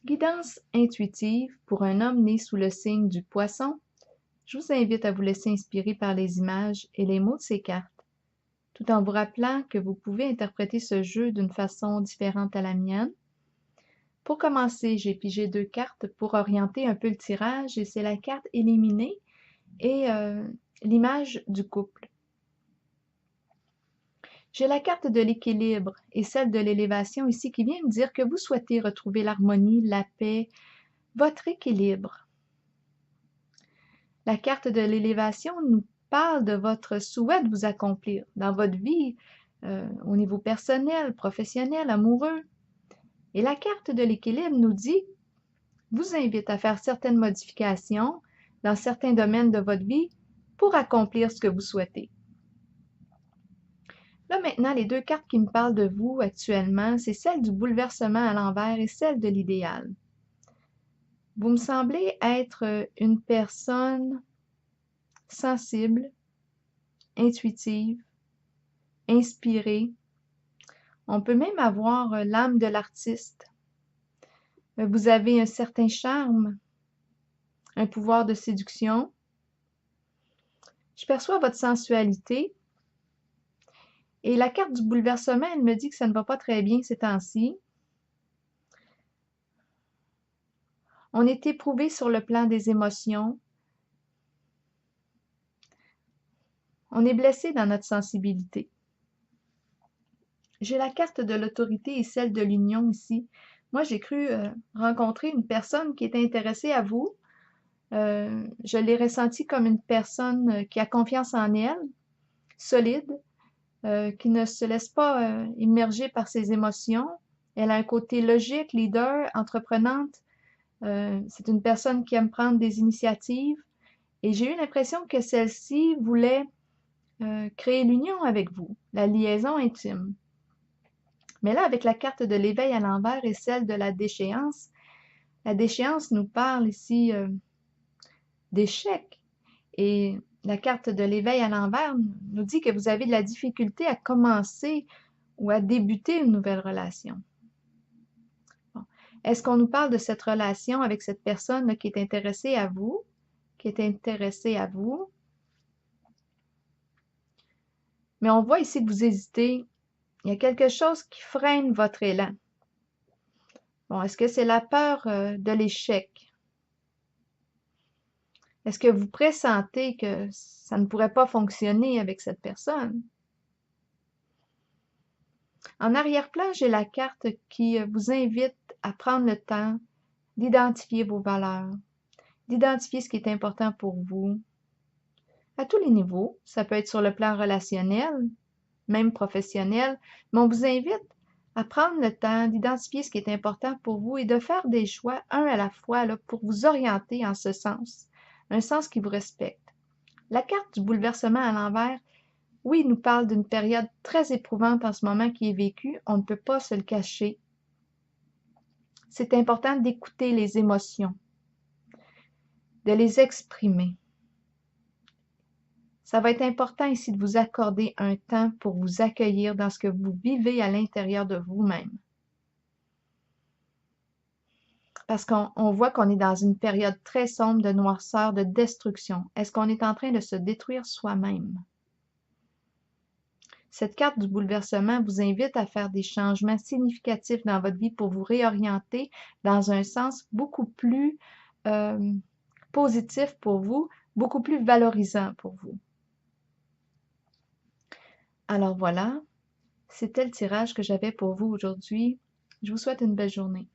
Guidance intuitive pour un homme né sous le signe du Poisson. Je vous invite à vous laisser inspirer par les images et les mots de ces cartes, tout en vous rappelant que vous pouvez interpréter ce jeu d'une façon différente à la mienne. Pour commencer, j'ai pigé 2 cartes pour orienter un peu le tirage et c'est la carte éliminée et l'image du couple. J'ai la carte de l'équilibre et celle de l'élévation ici qui vient me dire que vous souhaitez retrouver l'harmonie, la paix, votre équilibre. La carte de l'élévation nous parle de votre souhait de vous accomplir dans votre vie, au niveau personnel, professionnel, amoureux. Et la carte de l'équilibre nous dit, vous invite à faire certaines modifications dans certains domaines de votre vie pour accomplir ce que vous souhaitez. Là maintenant, les 2 cartes qui me parlent de vous actuellement, c'est celle du bouleversement à l'envers et celle de l'idéal. Vous me semblez être une personne sensible, intuitive, inspirée. On peut même avoir l'âme de l'artiste. Vous avez un certain charme, un pouvoir de séduction. Je perçois votre sensualité. Et la carte du bouleversement, elle me dit que ça ne va pas très bien ces temps-ci. On est éprouvé sur le plan des émotions. On est blessé dans notre sensibilité. J'ai la carte de l'autorité et celle de l'union ici. Moi, j'ai cru rencontrer une personne qui est intéressée à vous. Je l'ai ressentie comme une personne qui a confiance en elle, solide, qui ne se laisse pas immerger par ses émotions. Elle a un côté logique, leader, entreprenante. C'est une personne qui aime prendre des initiatives. Et j'ai eu l'impression que celle-ci voulait créer l'union avec vous, la liaison intime. Mais là, avec la carte de l'éveil à l'envers et celle de la déchéance nous parle ici d'échec. Et la carte de l'éveil à l'envers nous dit que vous avez de la difficulté à commencer ou à débuter une nouvelle relation. Bon. Est-ce qu'on nous parle de cette relation avec cette personne qui est intéressée à vous, Mais on voit ici que vous hésitez. Il y a quelque chose qui freine votre élan. Bon, est-ce que c'est la peur de l'échec? Est-ce que vous pressentez que ça ne pourrait pas fonctionner avec cette personne? En arrière-plan, j'ai la carte qui vous invite à prendre le temps d'identifier vos valeurs, d'identifier ce qui est important pour vous, à tous les niveaux. Ça peut être sur le plan relationnel, même professionnel, mais on vous invite à prendre le temps d'identifier ce qui est important pour vous et de faire des choix, un à la fois, là, pour vous orienter en ce sens, un sens qui vous respecte. La carte du bouleversement à l'envers, oui, nous parle d'une période très éprouvante en ce moment qui est vécue, on ne peut pas se le cacher. C'est important d'écouter les émotions, de les exprimer. Ça va être important ici de vous accorder un temps pour vous accueillir dans ce que vous vivez à l'intérieur de vous-même. Parce qu'on voit qu'on est dans une période très sombre de noirceur, de destruction. Est-ce qu'on est en train de se détruire soi-même? Cette carte du bouleversement vous invite à faire des changements significatifs dans votre vie pour vous réorienter dans un sens beaucoup plus positif pour vous, beaucoup plus valorisant pour vous. Alors voilà, c'était le tirage que j'avais pour vous aujourd'hui. Je vous souhaite une belle journée.